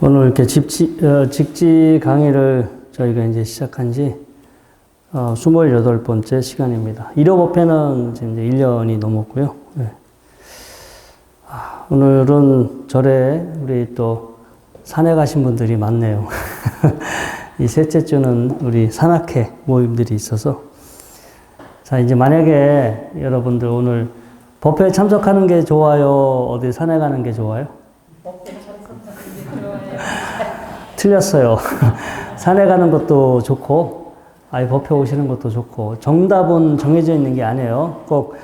오늘 이렇게 직지 강의를 저희가 이제 시작한 지 28번째 시간입니다. 1호 법회는 이제 1년이 넘었고요. 네. 오늘은 절에 우리 또 산에 가신 분들이 많네요. 이 셋째 주는 우리 산악회 모임들이 있어서. 자, 이제 만약에 여러분들 오늘 법회에 참석하는 게 좋아요? 어디 산에 가는 게 좋아요? 법회에 참석하는 게 좋아요. 틀렸어요. 산에 가는 것도 좋고, 아예 법회 오시는 것도 좋고, 정답은 정해져 있는 게 아니에요. 꼭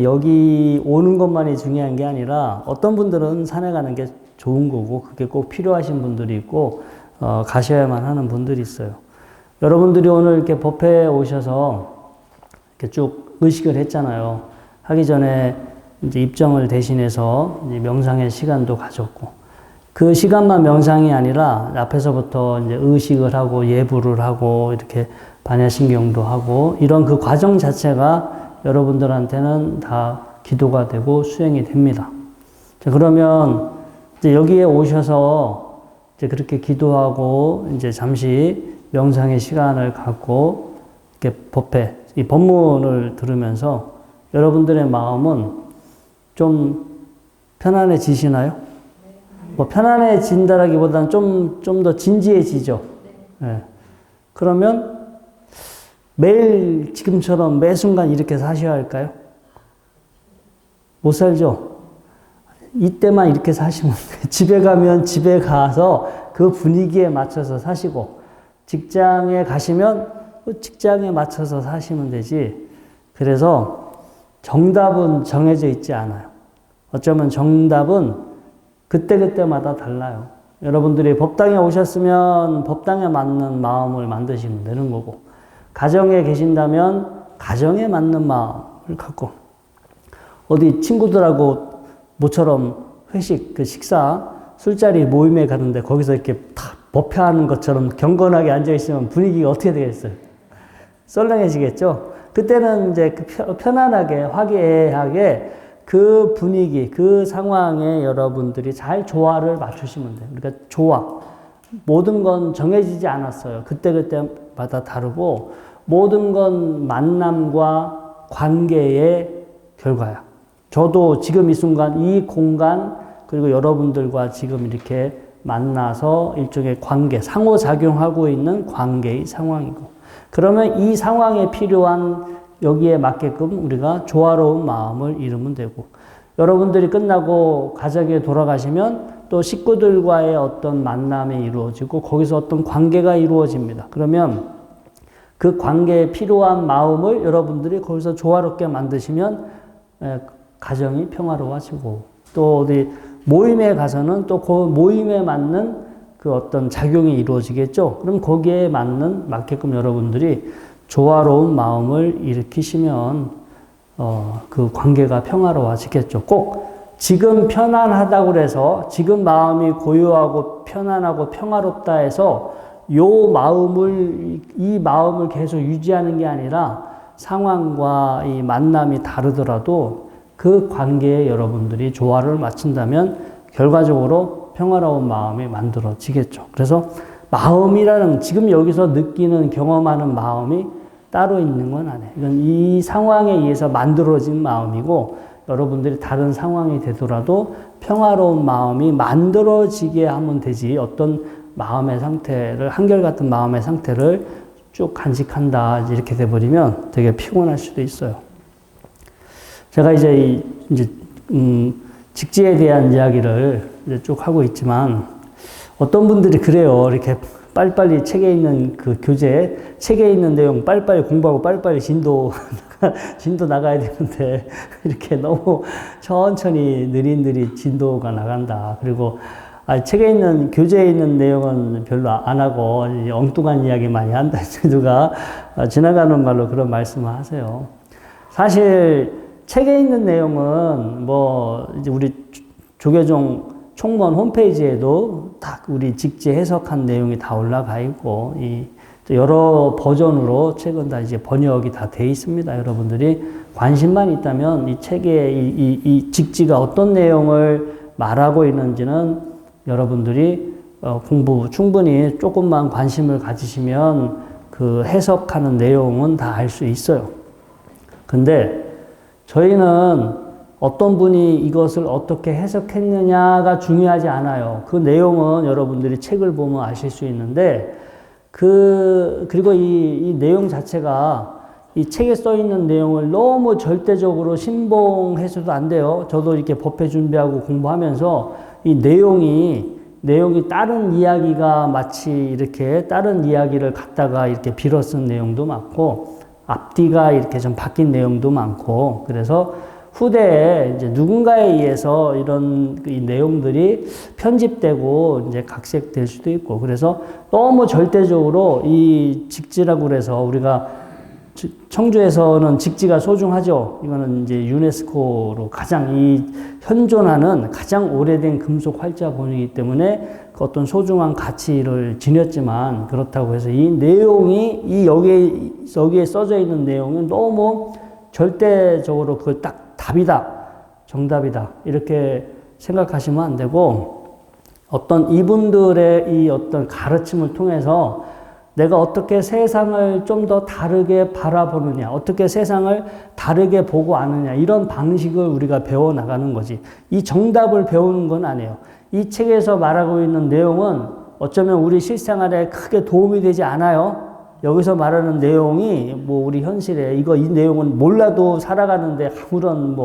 여기 오는 것만이 중요한 게 아니라 어떤 분들은 산에 가는 게 좋은 거고, 그게 꼭 필요하신 분들이 있고, 가셔야만 하는 분들이 있어요. 여러분들이 오늘 이렇게 법회에 오셔서 이렇게 쭉 의식을 했잖아요. 하기 전에 이제 입정을 대신해서 이제 명상의 시간도 가졌고, 그 시간만 명상이 아니라 앞에서부터 이제 의식을 하고 예불을 하고 이렇게 반야신경도 하고 이런 그 과정 자체가 여러분들한테는 다 기도가 되고 수행이 됩니다. 자, 그러면 이제 여기에 오셔서 이제 그렇게 기도하고 이제 잠시 명상의 시간을 갖고 이렇게 법회, 이 법문을 들으면서 여러분들의 마음은 좀 편안해지시나요? 뭐 편안해진다라기보다는 좀 더 진지해지죠. 네. 그러면 매일 지금처럼 매 순간 이렇게 사셔야 할까요? 못 살죠? 이때만 이렇게 사시면 돼요. 집에 가면 집에 가서 그 분위기에 맞춰서 사시고, 직장에 가시면 직장에 맞춰서 사시면 되지. 그래서 정답은 정해져 있지 않아요. 어쩌면 정답은 그때그때마다 달라요. 여러분들이 법당에 오셨으면 법당에 맞는 마음을 만드시면 되는 거고, 가정에 계신다면 가정에 맞는 마음을 갖고, 어디 친구들하고 모처럼 회식, 그 식사, 술자리 모임에 가는데 거기서 이렇게 다 법회하는 것처럼 경건하게 앉아있으면 분위기가 어떻게 되겠어요? 썰렁해지겠죠? 그때는 이제 편안하게, 화기애애하게 그 분위기, 그 상황에 여러분들이 잘 조화를 맞추시면 돼요. 그러니까 조화. 모든 건 정해지지 않았어요. 그때그때마다 다르고, 모든 건 만남과 관계의 결과야. 저도 지금 이 순간, 이 공간, 그리고 여러분들과 지금 이렇게 만나서 일종의 관계, 상호작용하고 있는 관계의 상황이고, 그러면 이 상황에 필요한 여기에 맞게끔 우리가 조화로운 마음을 이루면 되고, 여러분들이 끝나고 가정에 돌아가시면 또 식구들과의 어떤 만남이 이루어지고 거기서 어떤 관계가 이루어집니다. 그러면 그 관계에 필요한 마음을 여러분들이 거기서 조화롭게 만드시면 가정이 평화로워지고, 또 어디 모임에 가서는 또 그 모임에 맞는 그 어떤 작용이 이루어지겠죠. 그럼 거기에 맞게끔 여러분들이 조화로운 마음을 일으키시면 그 관계가 평화로워지겠죠. 꼭 지금 편안하다고 해서, 지금 마음이 고요하고 편안하고 평화롭다 해서 이 마음을 계속 유지하는 게 아니라, 상황과 이 만남이 다르더라도 그 관계에 여러분들이 조화를 맞춘다면 결과적으로 평화로운 마음이 만들어지겠죠. 그래서 마음이라는, 지금 여기서 느끼는, 경험하는 마음이 따로 있는 건 아니에요. 이건 이 상황에 의해서 만들어진 마음이고, 여러분들이 다른 상황이 되더라도 평화로운 마음이 만들어지게 하면 되지, 어떤 마음의 상태를, 한결같은 마음의 상태를 쭉 간직한다, 이렇게 돼버리면 되게 피곤할 수도 있어요. 제가 이제 직지에 대한 이야기를 이제 쭉 하고 있지만, 어떤 분들이 그래요. 이렇게 빨리빨리 책에 있는 그 교재, 책에 있는 내용 빨리빨리 공부하고 빨리빨리 진도 나가야 되는데, 이렇게 너무 천천히 느릿느릿 진도가 나간다. 그리고 책에 있는, 교재에 있는 내용은 별로 안 하고 엉뚱한 이야기 많이 한다. 누가 지나가는 말로 그런 말씀을 하세요. 사실 책에 있는 내용은 뭐 이제 우리 조계종 총무원 홈페이지에도 딱 우리 직지 해석한 내용이 다 올라가 있고, 여러 버전으로 책은 다 이제 번역이 다 돼 있습니다. 여러분들이 관심만 있다면 이 책에 이 직지가 어떤 내용을 말하고 있는지는 여러분들이 공부 충분히 조금만 관심을 가지시면 그 해석하는 내용은 다 알 수 있어요. 근데 저희는 어떤 분이 이것을 어떻게 해석했느냐가 중요하지 않아요. 그 내용은 여러분들이 책을 보면 아실 수 있는데, 그리고 이 내용 자체가 이 책에 써 있는 내용을 너무 절대적으로 신봉해서도 안 돼요. 저도 이렇게 법회 준비하고 공부하면서 이 내용이 다른 이야기가 마치 이렇게 다른 이야기를 갖다가 이렇게 빌어 쓴 내용도 많고, 앞뒤가 이렇게 좀 바뀐 내용도 많고, 그래서 후대에 이제 누군가에 의해서 이런 이 내용들이 편집되고 이제 각색될 수도 있고, 그래서 너무 절대적으로 이 직지라고 그래서 우리가 청주에서는 직지가 소중하죠. 이거는 이제 유네스코로 가장 이 현존하는 가장 오래된 금속 활자본이기 때문에 그 어떤 소중한 가치를 지녔지만, 그렇다고 해서 이 내용이 여기에 써져 있는 내용은 너무 절대적으로 그걸 딱 답이다, 정답이다 이렇게 생각하시면 안 되고, 어떤 이분들의 이 어떤 가르침을 통해서 내가 어떻게 세상을 좀 더 다르게 바라보느냐, 어떻게 세상을 다르게 보고 아느냐, 이런 방식을 우리가 배워나가는 거지. 이 정답을 배우는 건 아니에요. 이 책에서 말하고 있는 내용은 어쩌면 우리 실생활에 크게 도움이 되지 않아요. 여기서 말하는 내용이 뭐 우리 현실에 이 내용은 몰라도 살아가는데 아무런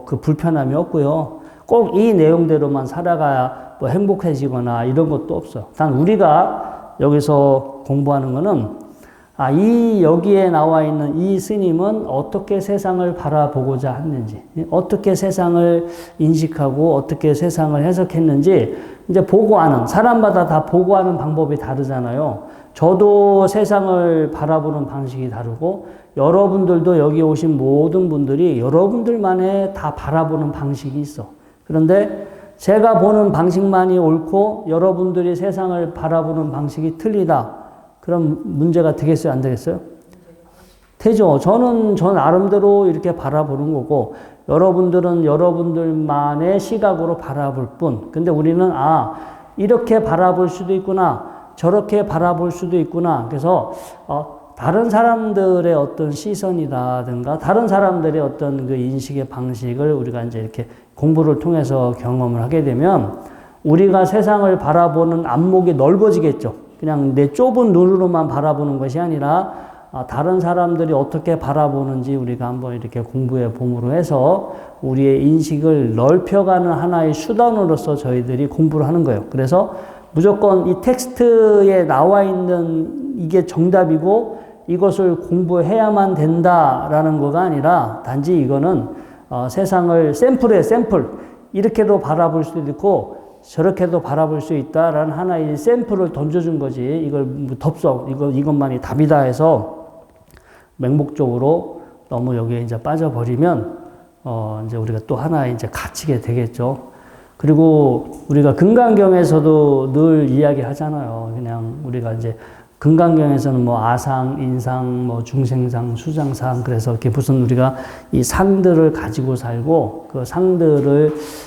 그 불편함이 없고요. 꼭 이 내용대로만 살아가야 뭐 행복해지거나 이런 것도 없어요. 단 우리가 여기서 공부하는 거는 여기에 나와 있는 이 스님은 어떻게 세상을 바라보고자 했는지, 어떻게 세상을 인식하고 어떻게 세상을 해석했는지 이제 보고하는, 사람마다 다 보고하는 방법이 다르잖아요. 저도 세상을 바라보는 방식이 다르고, 여러분들도 여기 오신 모든 분들이 여러분들만의 다 바라보는 방식이 있어. 그런데 제가 보는 방식만이 옳고 여러분들이 세상을 바라보는 방식이 틀리다. 그럼 문제가 되겠어요? 안 되겠어요? 되죠. 저는 저 나름대로 이렇게 바라보는 거고, 여러분들은 여러분들만의 시각으로 바라볼 뿐. 근데 우리는 이렇게 바라볼 수도 있구나, 저렇게 바라볼 수도 있구나. 그래서 다른 사람들의 어떤 시선이라든가 다른 사람들의 어떤 그 인식의 방식을 우리가 이제 이렇게 공부를 통해서 경험을 하게 되면 우리가 세상을 바라보는 안목이 넓어지겠죠. 그냥 내 좁은 눈으로만 바라보는 것이 아니라 다른 사람들이 어떻게 바라보는지 우리가 한번 이렇게 공부의 봄으로 해서 우리의 인식을 넓혀가는 하나의 수단으로서 저희들이 공부를 하는 거예요. 그래서 무조건 이 텍스트에 나와 있는 이게 정답이고 이것을 공부해야만 된다라는 거가 아니라, 단지 이거는 세상을 샘플, 이렇게도 바라볼 수도 있고 저렇게도 바라볼 수 있다라는 하나의 샘플을 던져준 거지, 이걸 덥석 이것만이 답이다 해서 맹목적으로 너무 여기에 이제 빠져버리면 이제 우리가 또 하나의 이제 갇히게 되겠죠. 그리고 우리가 금강경에서도 늘 이야기하잖아요. 그냥 우리가 이제 금강경에서는 뭐 아상, 인상, 뭐 중생상, 수장상, 그래서 이렇게 무슨 우리가 이 상들을 가지고 살고 그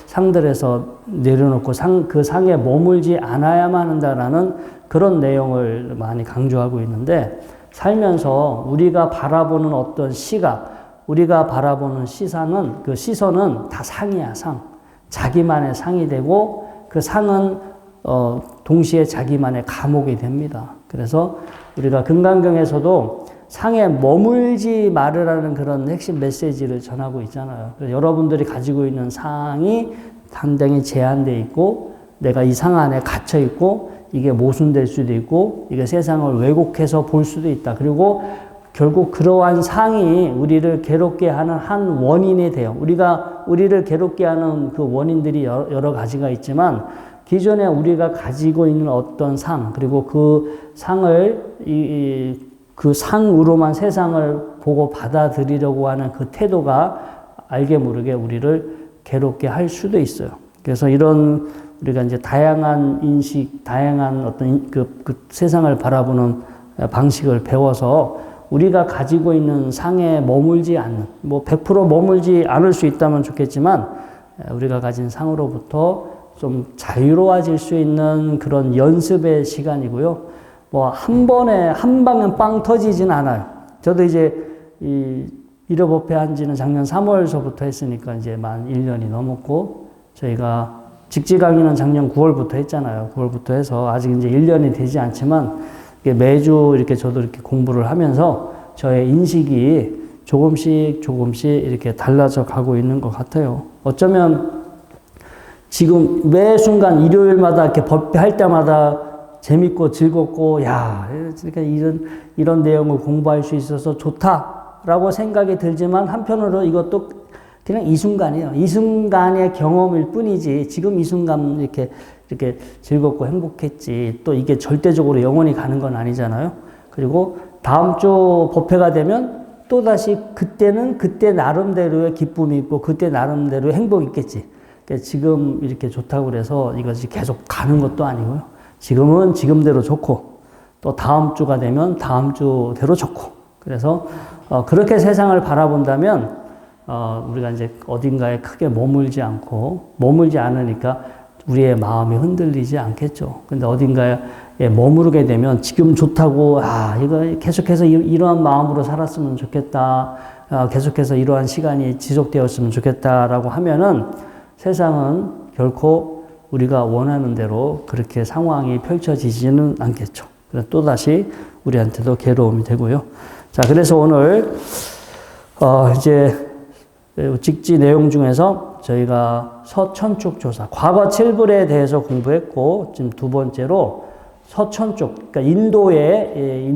상들에서 내려놓고 그 상에 머물지 않아야만 한다라는 그런 내용을 많이 강조하고 있는데, 살면서 우리가 바라보는 어떤 시각, 우리가 바라보는 그 시선은 다 상이야, 상. 자기만의 상이 되고 그 상은 동시에 자기만의 감옥이 됩니다. 그래서 우리가 금강경에서도 상에 머물지 말으라는 그런 핵심 메시지를 전하고 있잖아요. 그래서 여러분들이 가지고 있는 상이 상당히 제한되어 있고, 내가 이 상 안에 갇혀 있고, 이게 모순될 수도 있고, 이게 세상을 왜곡해서 볼 수도 있다. 그리고 결국 그러한 상이 우리를 괴롭게 하는 한 원인이 돼요. 우리를 괴롭게 하는 그 원인들이 여러 가지가 있지만, 기존에 우리가 가지고 있는 어떤 상, 그리고 그 상을 그 상으로만 세상을 보고 받아들이려고 하는 그 태도가 알게 모르게 우리를 괴롭게 할 수도 있어요. 그래서 이런 우리가 이제 다양한 인식, 다양한 어떤 그 세상을 바라보는 방식을 배워서 우리가 가지고 있는 상에 머물지 않는, 뭐 100% 머물지 않을 수 있다면 좋겠지만, 우리가 가진 상으로부터 좀 자유로워질 수 있는 그런 연습의 시간이고요. 뭐 한 번에 한 방에 빵 터지진 않아요. 저도 이제 이 일업업회 한 지는 작년 3월서부터 했으니까 이제 만 1년이 넘었고, 저희가 직지 강의는 작년 9월부터 했잖아요. 9월부터 해서 아직 이제 1년이 되지 않지만 매주 이렇게 저도 이렇게 공부를 하면서 저의 인식이 조금씩 이렇게 달라져 가고 있는 것 같아요. 어쩌면 지금 매 순간 일요일마다 이렇게 법회 할 때마다 재밌고 즐겁고, 야, 그러니까 이런 내용을 공부할 수 있어서 좋다라고 생각이 들지만, 한편으로 이것도 그냥 이 순간이에요. 이 순간의 경험일 뿐이지, 지금 이 순간 이렇게 즐겁고 행복했지, 또 이게 절대적으로 영원히 가는 건 아니잖아요. 그리고 다음 주 법회가 되면 또다시 그때는 그때 나름대로의 기쁨이 있고, 그때 나름대로의 행복이 있겠지. 그러니까 지금 이렇게 좋다고 그래서 이것이 계속 가는 것도 아니고요. 지금은 지금대로 좋고, 또 다음 주가 되면 다음 주대로 좋고, 그래서 그렇게 세상을 바라본다면 우리가 이제 어딘가에 크게 머물지 않으니까 우리의 마음이 흔들리지 않겠죠. 근데 어딘가에 머무르게 되면 지금 좋다고, 이거 계속해서 이러한 마음으로 살았으면 좋겠다, 계속해서 이러한 시간이 지속되었으면 좋겠다라고 하면은 세상은 결코 우리가 원하는 대로 그렇게 상황이 펼쳐지지는 않겠죠. 그래서 또다시 우리한테도 괴로움이 되고요. 자, 그래서 오늘 이제 직지 내용 중에서 저희가 서천축 조사, 과거 7불에 대해서 공부했고, 지금 두 번째로 서천축, 그러니까 인도에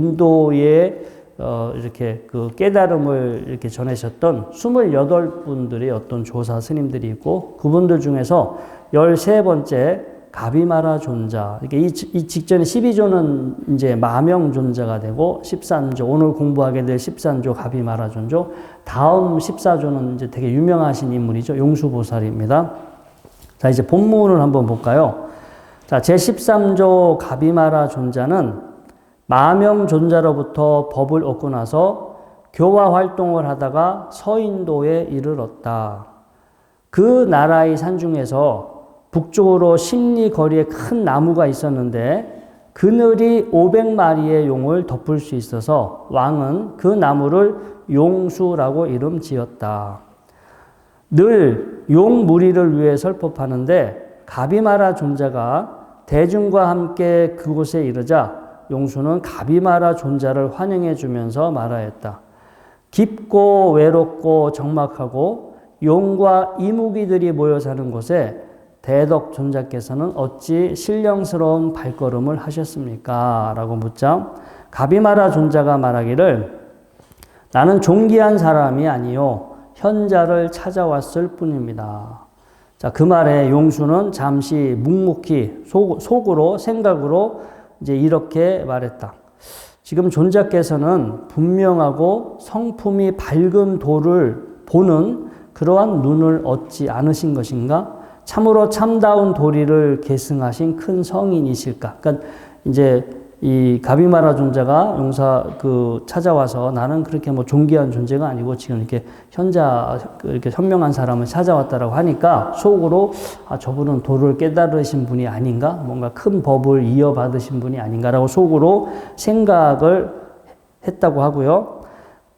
이렇게 그 깨달음을 이렇게 전하셨던 28분들의 어떤 조사 스님들이 있고, 그분들 중에서 13번째 가비마라 존자, 이 직전에 12조는 이제 마명존자가 되고, 13조, 오늘 공부하게 될 13조 가비마라 존조, 다음 14조는 이제 되게 유명하신 인물이죠. 용수보살입니다. 자, 이제 본문을 한번 볼까요? 자, 제13조 가비마라 존자는 마명존자로부터 법을 얻고 나서 교화 활동을 하다가 서인도에 이르렀다. 그 나라의 산중에서 북쪽으로 10리 거리에 큰 나무가 있었는데 그늘이 500마리의 용을 덮을 수 있어서 왕은 그 나무를 용수라고 이름 지었다. 늘 용 무리를 위해 설법하는데 가비마라 존자가 대중과 함께 그곳에 이르자 용수는 가비마라 존자를 환영해 주면서 말하였다. 깊고 외롭고 적막하고 용과 이무기들이 모여 사는 곳에 대덕 존자께서는 어찌 신령스러운 발걸음을 하셨습니까? 라고 묻자 가비마라 존자가 말하기를 나는 존귀한 사람이 아니요 현자를 찾아왔을 뿐입니다. 자, 그 말에 용수는 잠시 묵묵히 속으로 생각으로 이제 이렇게 말했다. 지금 존자께서는 분명하고 성품이 밝은 도를 보는 그러한 눈을 얻지 않으신 것인가? 참으로 참다운 도리를 계승하신 큰 성인이실까? 그러니까 이제 이 가비마라 존자가 찾아와서 나는 그렇게 뭐 존귀한 존재가 아니고 지금 이렇게 이렇게 현명한 사람을 찾아왔다라고 하니까 속으로 저분은 도를 깨달으신 분이 아닌가? 뭔가 큰 법을 이어받으신 분이 아닌가라고 속으로 생각을 했다고 하고요.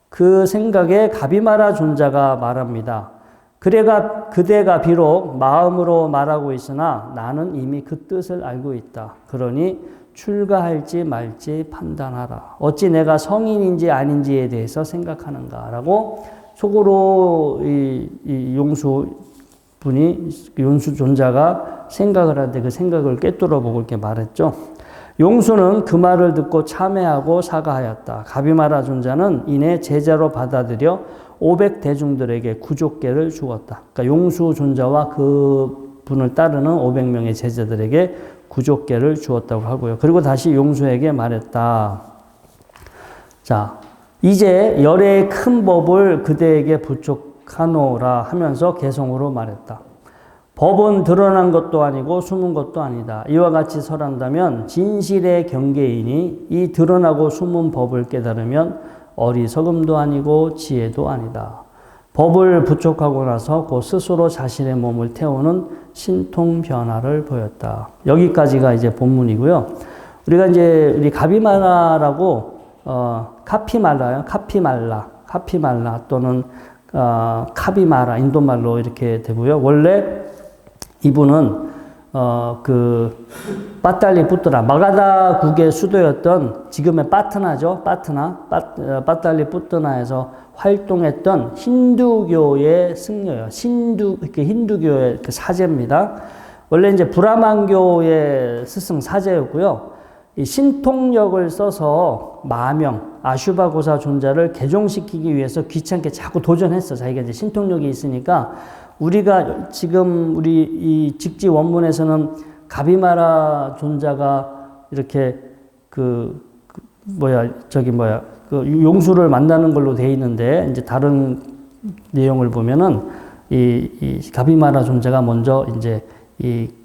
그 생각에 가비마라 존자가 말합니다. 그대가 비록 마음으로 말하고 있으나 나는 이미 그 뜻을 알고 있다. 그러니 출가할지 말지 판단하라. 어찌 내가 성인인지 아닌지에 대해서 생각하는가라고 속으로 이 용수 존자가 생각을 하는데 그 생각을 꿰뚫어 보고 이렇게 말했죠. 용수는 그 말을 듣고 참회하고 사과하였다. 가비마라 존자는 이내 제자로 받아들여 500대중들에게 구족계를 주었다. 그러니까 용수 존자와 그 분을 따르는 500명의 제자들에게 구족계를 주었다고 하고요. 그리고 다시 용수에게 말했다. 자, 이제 열의 큰 법을 그대에게 부족하노라 하면서 개성으로 말했다. 법은 드러난 것도 아니고 숨은 것도 아니다. 이와 같이 설한다면 진실의 경계이니 이 드러나고 숨은 법을 깨달으면 어리석음도 아니고 지혜도 아니다. 법을 부족하고 나서 그 스스로 자신의 몸을 태우는 신통 변화를 보였다. 여기까지가 이제 본문이고요. 우리가 이제 우리 가비마라라고 카피말라 또는 카비마라 인도말로 이렇게 되고요. 원래 이분은 그 빠탈리 푸트라 마가다국의 수도였던 지금의 파트나죠. 빠탈리 푸트나에서 활동했던 힌두교의 승려예요. 힌두교의 그 사제입니다. 원래 이제 브라만교의 스승 사제였고요. 이 신통력을 써서 마명, 아슈바고사 존자를 개종시키기 위해서 귀찮게 자꾸 도전했어. 자기가 이제 신통력이 있으니까 우리가 지금 우리 이 직지 원문에서는 가비마라 존자가 이렇게 그 용수를 만나는 걸로 돼 있는데 이제 다른 내용을 보면은 이 가비마라 존자가 먼저 이제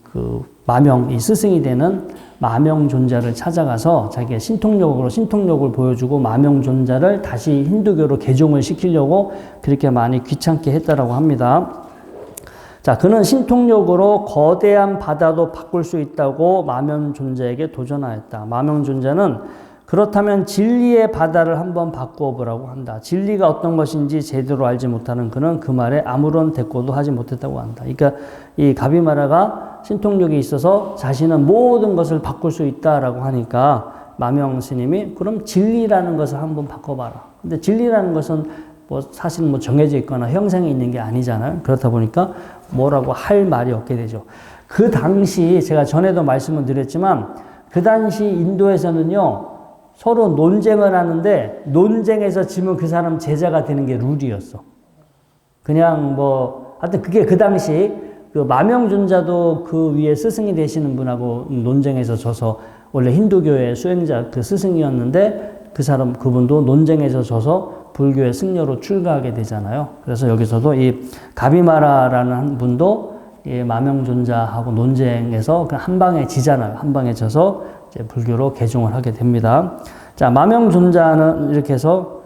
그 마명, 이 스승이 되는 마명 존자를 찾아가서 자기의 신통력을 보여주고 마명 존자를 다시 힌두교로 개종을 시키려고 그렇게 많이 귀찮게 했다라고 합니다. 자, 그는 신통력으로 거대한 바다도 바꿀 수 있다고 마명 존자에게 도전하였다. 마명 존자는 그렇다면 진리의 바다를 한번 바꾸어 보라고 한다. 진리가 어떤 것인지 제대로 알지 못하는 그는 그 말에 아무런 대꾸도 하지 못했다고 한다. 그러니까 이 가비마라가 신통력이 있어서 자신은 모든 것을 바꿀 수 있다라고 하니까 마명 스님이 그럼 진리라는 것을 한번 바꿔봐라. 근데 진리라는 것은 사실 정해져 있거나 형성이 있는 게 아니잖아요. 그렇다 보니까 뭐라고 할 말이 없게 되죠. 그 당시 제가 전에도 말씀을 드렸지만 그 당시 인도에서는요 서로 논쟁을 하는데 논쟁에서 지면 그 사람 제자가 되는 게 룰이었어. 그냥 하여튼 그게 그 당시 그 마명존자도 그 위에 스승이 되시는 분하고 논쟁에서 져서 원래 힌두교의 수행자 그 스승이었는데 그분도 논쟁에서 져서 불교의 승려로 출가하게 되잖아요. 그래서 여기서도 이 가비마라라는 분도 이 마명존자하고 논쟁에서 한 방에 지잖아요. 한 방에 져서 이제 불교로 개종을 하게 됩니다. 자, 마명존자는 이렇게 해서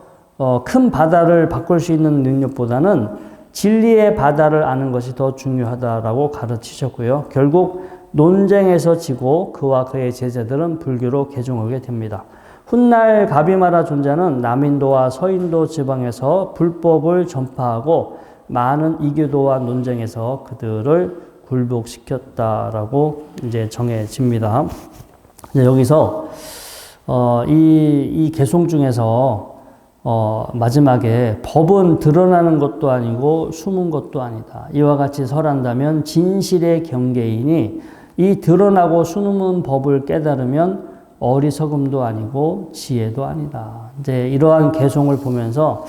큰 바다를 바꿀 수 있는 능력보다는 진리의 바다를 아는 것이 더 중요하다라고 가르치셨고요. 결국 논쟁에서 지고 그와 그의 제자들은 불교로 개종하게 됩니다. 훗날 가비마라 존자는 남인도와 서인도 지방에서 불법을 전파하고 많은 이교도와 논쟁에서 그들을 굴복시켰다라고 이제 정해집니다. 이제 여기서 이 개송 중에서 마지막에 법은 드러나는 것도 아니고 숨은 것도 아니다. 이와 같이 설한다면 진실의 경계이니 이 드러나고 숨은 법을 깨달으면 어리석음도 아니고 지혜도 아니다. 이제 이러한 개송을 보면서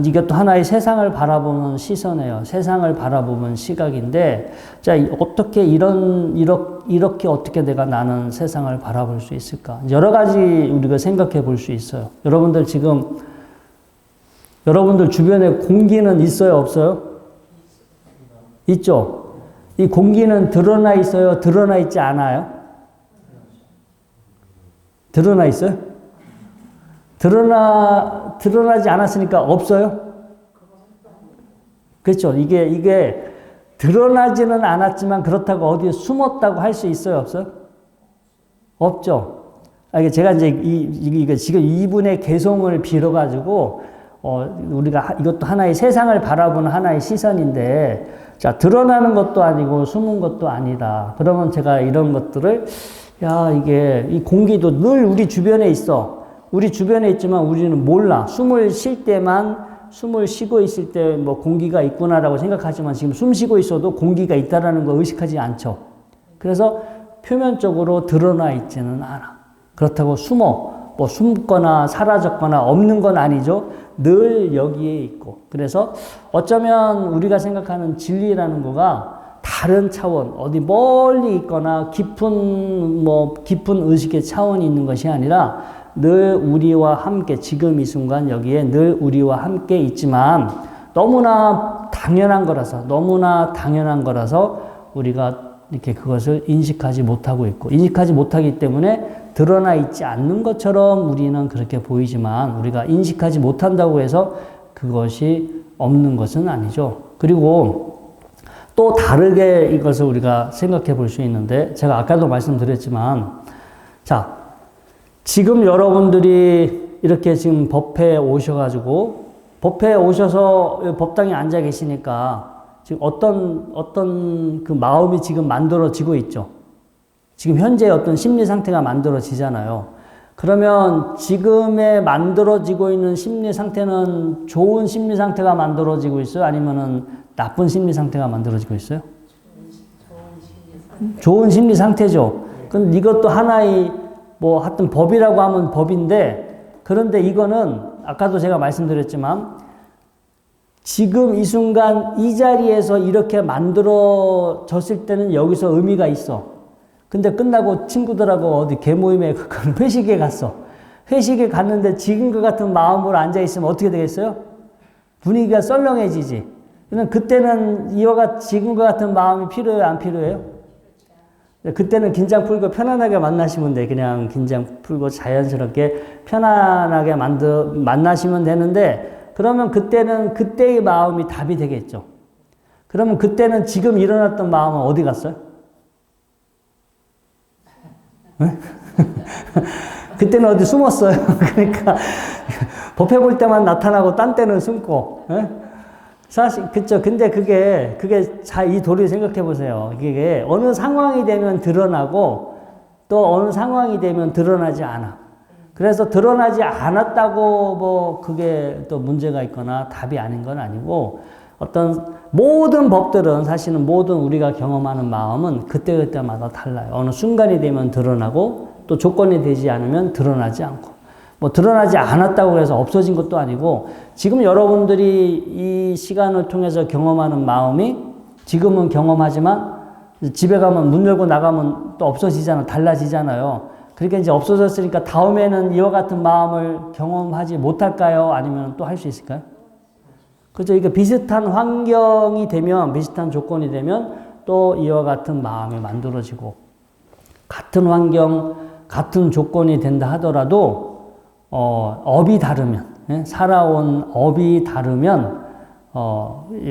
이것도 하나의 세상을 바라보는 시선이에요. 세상을 바라보는 시각인데, 자, 어떻게 이렇게 어떻게 나는 세상을 바라볼 수 있을까? 여러 가지 우리가 생각해 볼 수 있어요. 여러분들 주변에 공기는 있어요, 없어요? 있죠? 이 공기는 드러나 있어요, 드러나 있지 않아요? 드러나 있어요? 드러나지 않았으니까 없어요? 그렇죠. 이게 드러나지는 않았지만 그렇다고 어디에 숨었다고 할 수 있어요? 없어요? 없죠. 제가 이제 이게 지금 이분의 개송을 빌어가지고, 우리가 이것도 하나의 세상을 바라보는 하나의 시선인데, 자, 드러나는 것도 아니고 숨은 것도 아니다. 그러면 제가 이런 것들을 이 공기도 늘 우리 주변에 있어. 우리 주변에 있지만 우리는 몰라. 숨을 쉬고 있을 때 공기가 있구나라고 생각하지만 지금 숨 쉬고 있어도 공기가 있다라는 거 의식하지 않죠. 그래서 표면적으로 드러나 있지는 않아. 그렇다고 숨거나 사라졌거나 없는 건 아니죠. 늘 여기에 있고. 그래서 어쩌면 우리가 생각하는 진리라는 거가 다른 차원, 어디 멀리 있거나 깊은 의식의 차원이 있는 것이 아니라 늘 우리와 함께, 지금 이 순간 여기에 늘 우리와 함께 있지만 너무나 당연한 거라서 우리가 이렇게 그것을 인식하지 못하고 있고, 인식하지 못하기 때문에 드러나 있지 않는 것처럼 우리는 그렇게 보이지만 우리가 인식하지 못한다고 해서 그것이 없는 것은 아니죠. 그리고 또 다르게 이것을 우리가 생각해 볼 수 있는데, 제가 아까도 말씀드렸지만, 자, 지금 여러분들이 이렇게 지금 법회에 오셔가지고, 법회에 오셔서 법당에 앉아 계시니까, 지금 어떤 그 마음이 지금 만들어지고 있죠. 지금 현재 어떤 심리 상태가 만들어지잖아요. 그러면 지금의 만들어지고 있는 심리 상태는 좋은 심리 상태가 만들어지고 있어요? 아니면은 나쁜 심리 상태가 만들어지고 있어요? 좋은 심리 상태죠. 그럼 이것도 하나의 뭐 하여튼 법이라고 하면 법인데, 그런데 이거는 아까도 제가 말씀드렸지만 지금 이 순간 이 자리에서 이렇게 만들어졌을 때는 여기서 의미가 있어. 근데 끝나고 친구들하고 어디 개모임에 회식에 갔어. 회식에 갔는데 지금과 같은 마음으로 앉아있으면 어떻게 되겠어요? 분위기가 썰렁해지지. 그럼 그때는 이와 지금과 같은 마음이 필요해요? 안 필요해요? 그때는 긴장 풀고 편안하게 만나시면 돼. 그냥 긴장 풀고 자연스럽게 편안하게 만나시면 되는데, 그러면 그때는 그때의 마음이 답이 되겠죠. 그러면 그때는 지금 일어났던 마음은 어디 갔어요? 그때는 어디 숨었어요. 그러니까 법회 볼 때만 나타나고 딴 때는 숨고. 사실 그쵸. 근데 그게 이 도리를 생각해 보세요. 이게 어느 상황이 되면 드러나고 또 어느 상황이 되면 드러나지 않아. 그래서 드러나지 않았다고 뭐 그게 또 문제가 있거나 답이 아닌 건 아니고, 어떤 모든 법들은 사실은 모든 우리가 경험하는 마음은 그때그때마다 달라요. 어느 순간이 되면 드러나고 또 조건이 되지 않으면 드러나지 않고, 뭐 드러나지 않았다고 해서 없어진 것도 아니고, 지금 여러분들이 이 시간을 통해서 경험하는 마음이 지금은 경험하지만 집에 가면 문 열고 나가면 또 없어지잖아. 달라지잖아요. 그러니까 이제 없어졌으니까 다음에는 이와 같은 마음을 경험하지 못할까요? 아니면 또 할 수 있을까요? 그죠? 이게 비슷한 환경이 되면, 비슷한 조건이 되면 또 이와 같은 마음이 만들어지고, 같은 환경, 같은 조건이 된다 하더라도, 업이 다르면, 살아온 업이 다르면,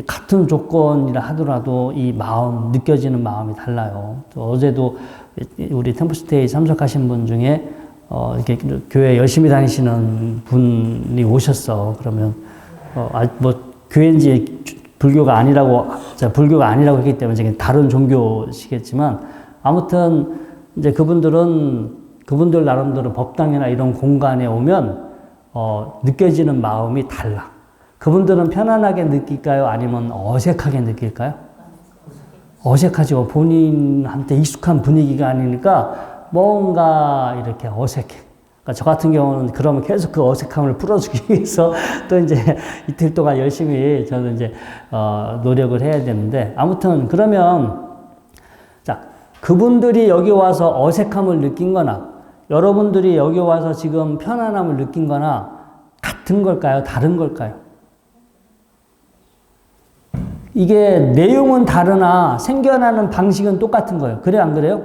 같은 조건이라 하더라도 이 마음, 느껴지는 마음이 달라요. 어제도 우리 템플스테이 참석하신 분 중에, 이렇게 교회 열심히 다니시는 분이 오셨어. 그러면, 교회인지 불교가 아니라고 했기 때문에 지금 다른 종교시겠지만, 아무튼 이제 그분들 나름대로 법당이나 이런 공간에 오면 느껴지는 마음이 달라. 그분들은 편안하게 느낄까요? 아니면 어색하게 느낄까요? 어색하죠. 본인한테 익숙한 분위기가 아니니까 뭔가 이렇게 어색해. 그러니까 저 같은 경우는 그러면 계속 그 어색함을 풀어주기 위해서 또 이제 이틀 동안 열심히 저는 이제 노력을 해야 되는데, 아무튼 그러면 자, 그분들이 여기 와서 어색함을 느낀 거나 여러분들이 여기 와서 지금 편안함을 느낀 거나 같은 걸까요? 다른 걸까요? 이게 내용은 다르나 생겨나는 방식은 똑같은 거예요. 그래요, 안 그래요?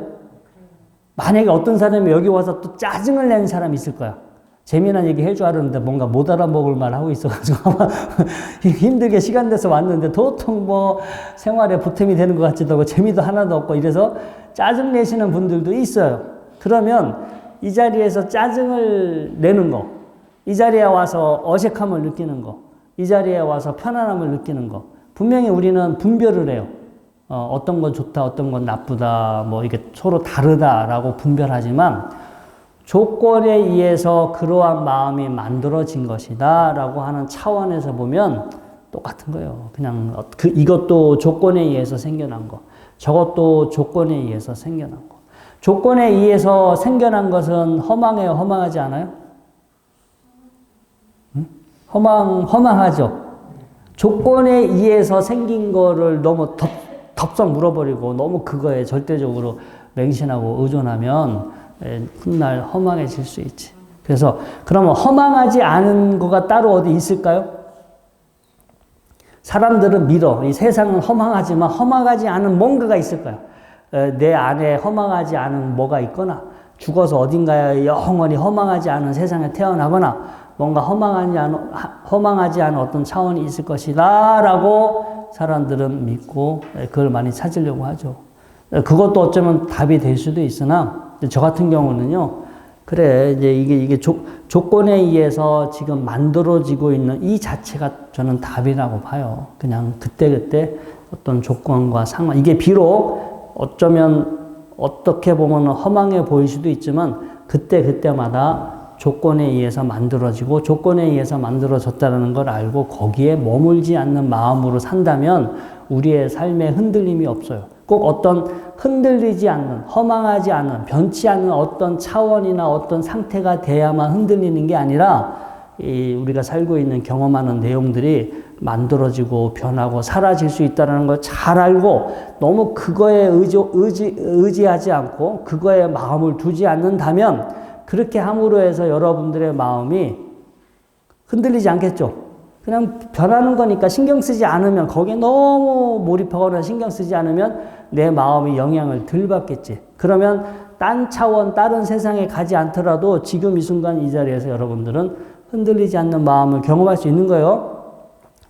만약에 어떤 사람이 여기 와서 또 짜증을 내는 사람이 있을 거야. 재미난 얘기 해줘 하려는데 뭔가 못 알아먹을 말 하고 있어가지고 아마 힘들게 시간 내서 왔는데 도통 뭐 생활에 보탬이 되는 것 같지도 않고 재미도 하나도 없고 이래서 짜증 내시는 분들도 있어요. 그러면 이 자리에서 짜증을 내는 거, 이 자리에 와서 어색함을 느끼는 거, 이 자리에 와서 편안함을 느끼는 거, 분명히 우리는 분별을 해요. 어떤 건 좋다, 어떤 건 나쁘다, 뭐 이게 서로 다르다라고 분별하지만 조건에 의해서 그러한 마음이 만들어진 것이다 라고 하는 차원에서 보면 똑같은 거예요. 그냥 이것도 조건에 의해서 생겨난 거, 저것도 조건에 의해서 생겨난 거. 조건에 의해서 생겨난 것은 허망해요, 허망하지 않아요? 응? 허망하죠. 조건에 의해서 생긴 거를 너무 덥석 물어버리고 너무 그거에 절대적으로 맹신하고 의존하면 훗날 허망해질 수 있지. 그래서 그러면 허망하지 않은 거가 따로 어디 있을까요? 사람들은 믿어. 이 세상은 허망하지만 허망하지 않은 뭔가가 있을 거야. 내 안에 허망하지 않은 뭐가 있거나 죽어서 어딘가에 영원히 허망하지 않은 세상에 태어나거나 뭔가 허망하지 않은 어떤 차원이 있을 것이다 라고 사람들은 믿고 그걸 많이 찾으려고 하죠. 그것도 어쩌면 답이 될 수도 있으나 저 같은 경우는요. 그래 이제 이게 조건에 의해서 지금 만들어지고 있는 이 자체가 저는 답이라고 봐요. 그냥 그때그때 어떤 조건과 상관 이게 비록 어쩌면 어떻게 보면 허망해 보일 수도 있지만 그때마다 조건에 의해서 만들어지고 조건에 의해서 만들어졌다는 걸 알고 거기에 머물지 않는 마음으로 산다면 우리의 삶에 흔들림이 없어요. 꼭 어떤 흔들리지 않는, 허망하지 않은, 변치 않는 어떤 차원이나 어떤 상태가 돼야만 흔들리는 게 아니라 우리가 살고 있는 경험하는 내용들이 만들어지고 변하고 사라질 수 있다는 걸 잘 알고 너무 그거에 의지하지 않고 그거에 마음을 두지 않는다면 그렇게 함으로 해서 여러분들의 마음이 흔들리지 않겠죠. 그냥 변하는 거니까 신경 쓰지 않으면 거기에 너무 몰입하거나 신경 쓰지 않으면 내 마음이 영향을 덜 받겠지. 그러면 딴 차원 다른 세상에 가지 않더라도 지금 이 순간 이 자리에서 여러분들은 흔들리지 않는 마음을 경험할 수 있는 거예요.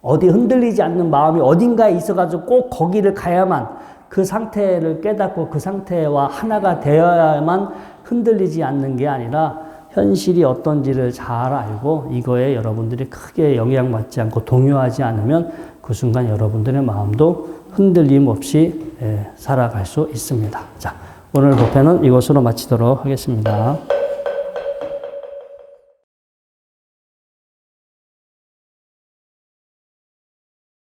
어디 흔들리지 않는 마음이 어딘가에 있어가지고 꼭 거기를 가야만 그 상태를 깨닫고 그 상태와 하나가 되어야만 흔들리지 않는 게 아니라 현실이 어떤지를 잘 알고 이거에 여러분들이 크게 영향받지 않고 동요하지 않으면 그 순간 여러분들의 마음도 흔들림 없이 살아갈 수 있습니다. 자, 오늘 법회는 이것으로 마치도록 하겠습니다.